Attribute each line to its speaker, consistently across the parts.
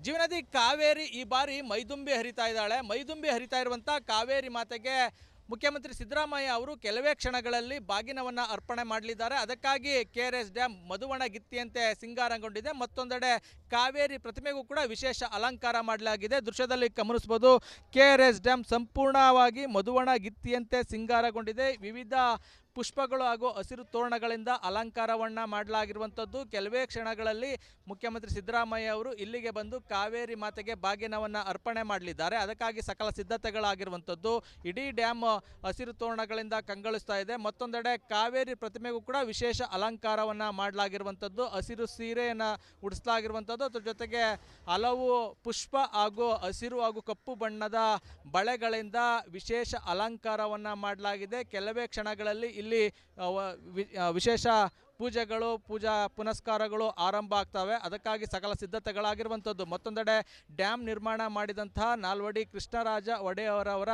Speaker 1: ಜೀವನದಿ ಕಾವೇರಿ ಈ ಬಾರಿ ಮೈದುಂಬಿ ಹರಿತಾ ಇದ್ದಾಳೆ. ಮೈದುಂಬಿ ಹರಿತಾ ಇರುವಂಥ ಕಾವೇರಿ ಮಾತೆಗೆ ಮುಖ್ಯಮಂತ್ರಿ ಸಿದ್ದರಾಮಯ್ಯ ಅವರು ಕೆಲವೇ ಕ್ಷಣಗಳಲ್ಲಿ ಬಾಗಿನವನ್ನು ಅರ್ಪಣೆ ಮಾಡಲಿದ್ದಾರೆ. ಅದಕ್ಕಾಗಿ KRS ಡ್ಯಾಮ್ ಮಧುವಣಗಿತ್ತಿಯಂತೆ ಸಿಂಗಾರಗೊಂಡಿದೆ. ಮತ್ತೊಂದೆಡೆ ಕಾವೇರಿ ಪ್ರತಿಮೆಗೂ ಕೂಡ ವಿಶೇಷ ಅಲಂಕಾರ ಮಾಡಲಾಗಿದೆ. ದೃಶ್ಯದಲ್ಲಿ ಗಮನಿಸಬಹುದು, KRS ಡ್ಯಾಮ್ ಸಂಪೂರ್ಣವಾಗಿ ಮಧುವಣಗಿತ್ತಿಯಂತೆ ಸಿಂಗಾರಗೊಂಡಿದೆ. ವಿವಿಧ ಪುಷ್ಪಗಳು ಹಾಗೂ ಹಸಿರು ತೋರಣಗಳಿಂದ ಅಲಂಕಾರವನ್ನು ಮಾಡಲಾಗಿರುವಂಥದ್ದು. ಕೆಲವೇ ಕ್ಷಣಗಳಲ್ಲಿ ಮುಖ್ಯಮಂತ್ರಿ ಸಿದ್ದರಾಮಯ್ಯ ಅವರು ಇಲ್ಲಿಗೆ ಬಂದು ಕಾವೇರಿ ಮಾತೆಗೆ ಬಾಗಿನವನ್ನು ಅರ್ಪಣೆ ಮಾಡಲಿದ್ದಾರೆ. ಅದಕ್ಕಾಗಿ ಸಕಲ ಸಿದ್ಧತೆಗಳಾಗಿರುವಂಥದ್ದು. ಇಡೀ ಡ್ಯಾಮ್ ಹಸಿರು ತೋರಣಗಳಿಂದ ಕಂಗೊಳಿಸ್ತಾ ಇದೆ. ಮತ್ತೊಂದೆಡೆ ಕಾವೇರಿ ಪ್ರತಿಮೆಗೂ ಕೂಡ ವಿಶೇಷ ಅಲಂಕಾರವನ್ನು ಮಾಡಲಾಗಿರುವಂಥದ್ದು. ಹಸಿರು ಸೀರೆಯನ್ನು ಉಡಿಸಲಾಗಿರುವಂಥದ್ದು. ಅದ್ರ ಜೊತೆಗೆ ಹಲವು ಪುಷ್ಪ ಹಾಗೂ ಹಸಿರು ಹಾಗೂ ಕಪ್ಪು ಬಣ್ಣದ ಬಳೆಗಳಿಂದ ವಿಶೇಷ ಅಲಂಕಾರವನ್ನು ಮಾಡಲಾಗಿದೆ. ಕೆಲವೇ ಕ್ಷಣಗಳಲ್ಲಿ ಇಲ್ಲಿ ವಿಶೇಷ ಪೂಜೆಗಳು ಪೂಜಾ ಪುನಸ್ಕಾರಗಳು ಆರಂಭ ಆಗ್ತವೆ. ಅದಕ್ಕಾಗಿ ಸಕಲ ಸಿದ್ಧತೆಗಳಾಗಿರುವಂಥದ್ದು. ಮತ್ತೊಂದೆಡೆ ಡ್ಯಾಮ್ ನಿರ್ಮಾಣ ಮಾಡಿದಂತಹ ನಾಲ್ವಡಿ ಕೃಷ್ಣರಾಜ ಒಡೆಯರವರ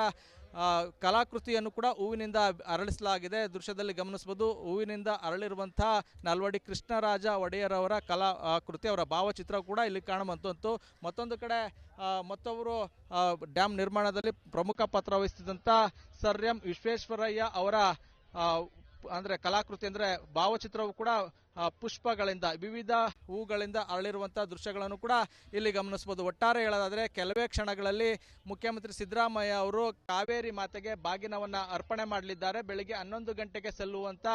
Speaker 1: ಕಲಾಕೃತಿಯನ್ನು ಕೂಡ ಹೂವಿನಿಂದ ಅರಳಿಸಲಾಗಿದೆ. ದೃಶ್ಯದಲ್ಲಿ ಗಮನಿಸಬಹುದು, ಹೂವಿನಿಂದ ಅರಳಿರುವಂಥ ನಾಲ್ವಡಿ ಕೃಷ್ಣರಾಜ ಒಡೆಯರವರ ಕಲಾಕೃತಿ, ಅವರ ಭಾವಚಿತ್ರ ಕೂಡ ಇಲ್ಲಿ ಕಾಣುವಂಥದ್ದು. ಮತ್ತೊಂದು ಕಡೆ ಮತ್ತೊಬ್ಬರು ಡ್ಯಾಮ್ ನಿರ್ಮಾಣದಲ್ಲಿ ಪ್ರಮುಖ ಪಾತ್ರ ವಹಿಸಿದಂಥ ಸರ್ ಎಂ ವಿಶ್ವೇಶ್ವರಯ್ಯ ಅವರ ಅಂದರೆ ಕಲಾಕೃತಿ ಅಂದರೆ ಭಾವಚಿತ್ರವು ಕೂಡ ಪುಷ್ಪಗಳಿಂದ ವಿವಿಧ ಹೂಗಳಿಂದ ಅರಳಿರುವಂಥ ದೃಶ್ಯಗಳನ್ನು ಕೂಡ ಇಲ್ಲಿ ಗಮನಿಸಬಹುದು. ಒಟ್ಟಾರೆ ಹೇಳೋದಾದರೆ ಕೆಲವೇ ಕ್ಷಣಗಳಲ್ಲಿ ಮುಖ್ಯಮಂತ್ರಿ ಸಿದ್ದರಾಮಯ್ಯ ಅವರು ಕಾವೇರಿ ಮಾತೆಗೆ ಬಾಗಿನವನ್ನು ಅರ್ಪಣೆ ಮಾಡಲಿದ್ದಾರೆ. ಬೆಳಿಗ್ಗೆ 11 ಗಂಟೆಗೆ ಸಲ್ಲುವಂಥ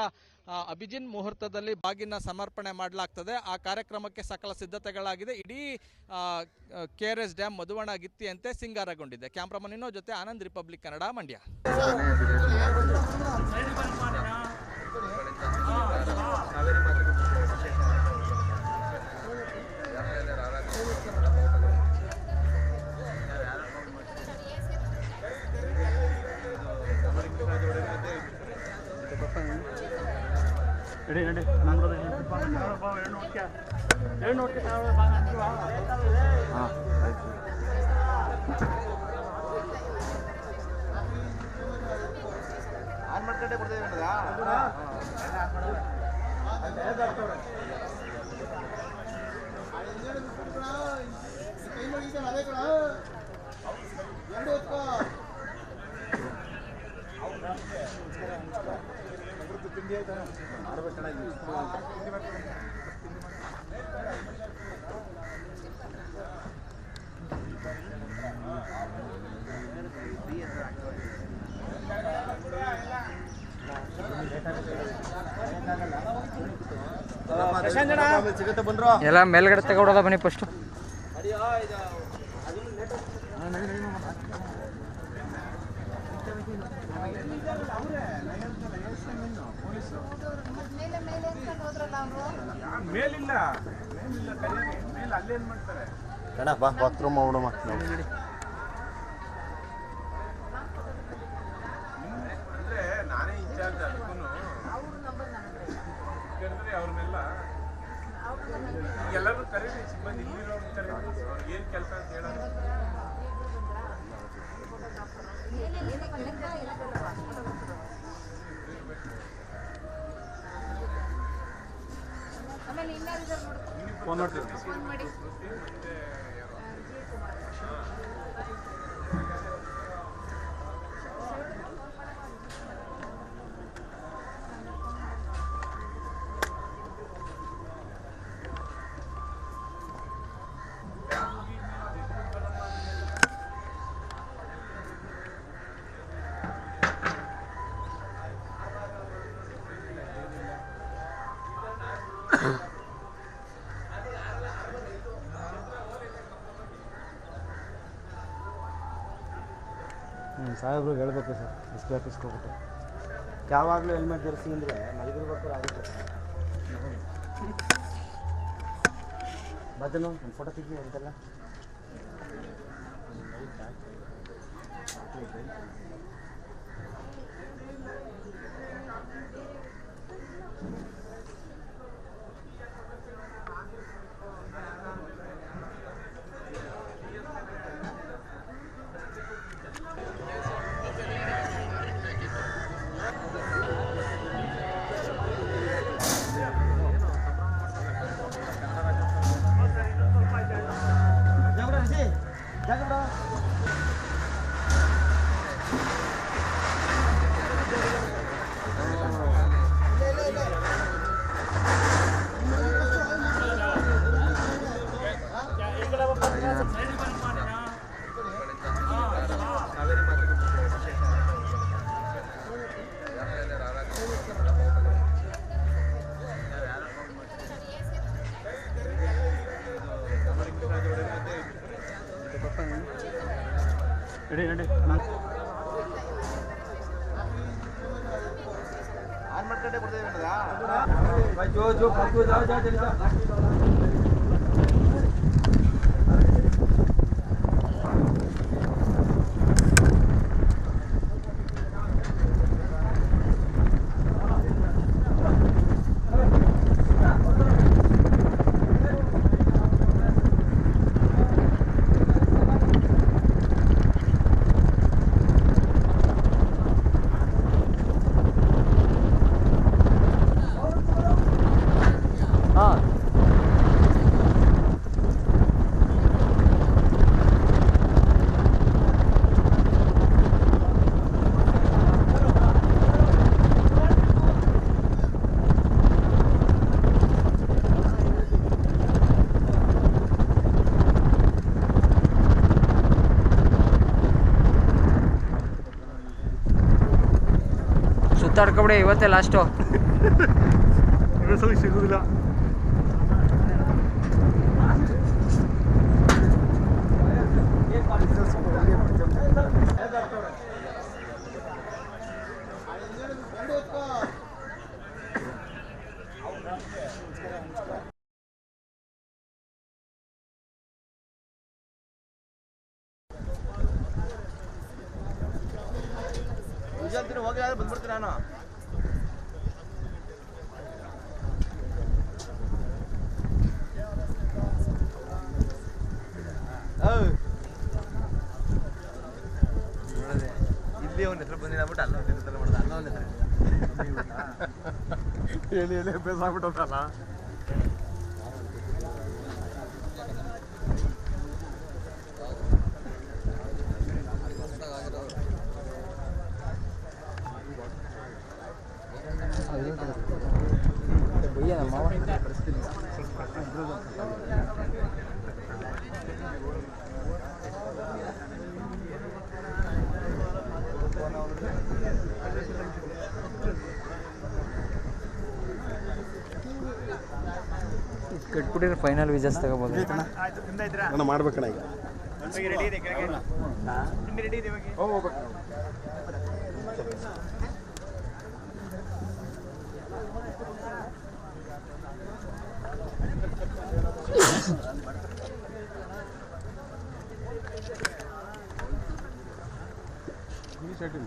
Speaker 1: ಅಭಿಜಿನ್ ಮುಹೂರ್ತದಲ್ಲಿ ಬಾಗಿನ ಸಮರ್ಪಣೆ ಮಾಡಲಾಗ್ತದೆ. ಆ ಕಾರ್ಯಕ್ರಮಕ್ಕೆ ಸಕಲ ಸಿದ್ಧತೆಗಳಾಗಿದೆ. ಇಡೀ KRS ಡ್ಯಾಮ್ ಮಧುವಣಗಿತ್ತಿಯಂತೆ ಸಿಂಗಾರಗೊಂಡಿದೆ. ಕ್ಯಾಮ್ರಾಮನ್ ಇನ್ನೋ ಜೊತೆ ಆನಂದ್, ರಿಪಬ್ಲಿಕ್ ಕನ್ನಡ, ಮಂಡ್ಯ.
Speaker 2: ಎಲ್ಲ ಮೇಲ್ಗಡೆ ತಗೊಳ್ಳೋದ ಬನ್ನಿ ಫಸ್ಟ್.
Speaker 3: ಮೇಲಿಲ್ಲ ಅಲ್ಲೇನ್ ಮಾಡ್ತಾರೆ
Speaker 4: ಅಣ್ಣ ಬಾ ಬಾತ್ರೂಮ್ ಮಾಡೋಣ.
Speaker 3: ಅಂದ್ರೆ ನಾನೇ ಇನ್ಚಾರ್ಜ್ ಅದಕ್ಕೂ ಕರೆದ್ರೆ ಅವ್ರನ್ನೆಲ್ಲ ಎಲ್ಲರೂ ಕರೀರಿ, ಸಿಬ್ಬಂದಿ ಇಲ್ಲಿರೋರು ಕರೀರಿ, ಅವ್ರಿಗೆ ಏನು ಕೆಲಸ ಅಂತ ಹೇಳೋದು. ಫೋನ್ ಮಾಡ್ತೀವಿ.
Speaker 4: ಸಾಹೇಬ್ರು ಹೇಳ್ಬೇಕು ಸರ್, ಇಸ್ಕೊಬಿಟ್ಟು ಯಾವಾಗಲೂ ಹೆಲ್ಮೆಟ್ ಧರಿಸಿ ಅಂದರೆ ಮಲಗಿರ್ಬೇಕು ಆಗುತ್ತೆ. ಬದಲು ಒಂದು ಫೋಟೋ ತೆಗಿ ಅಂತೆಲ್ಲ.
Speaker 2: ಹಾಂ ಸುತ್ತಾಡ್ಕೊಬಿಡಿ ಇವತ್ತೇ ಲಾಸ್ಟು.
Speaker 3: ಸಿಗುದಿಲ್ಲ.
Speaker 4: ಹೋಗಿ ಬಂದ್ಬಿಡ್ತೀನಿ ನಾನು. ಇಲ್ಲಿ ಅವನ ಹೆಸರು ಬಂದಿಲ್ಲ ಬಿಟ್ಟು ಅಲ್ಲ ಹೆಸರು ಮಾಡ್ದ ಅಲ್ಲ ಅವನ ಹೆಸರು
Speaker 3: ಹೇಳಿ ಅಭ್ಯಾಸ ಆಗ್ಬಿಟ್ಟಲ್ಲ.
Speaker 2: ಕಟ್ಬಿಟ್ಟಿದ್ರೆ ಫೈನಲ್ ವಿಜಸ್ ತಗೋಬೋದು.
Speaker 4: ನಾನು ಮಾಡ್ಬೇಕಣ್ಣ ಈಗ.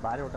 Speaker 3: ಭಾರಿ ಊಟ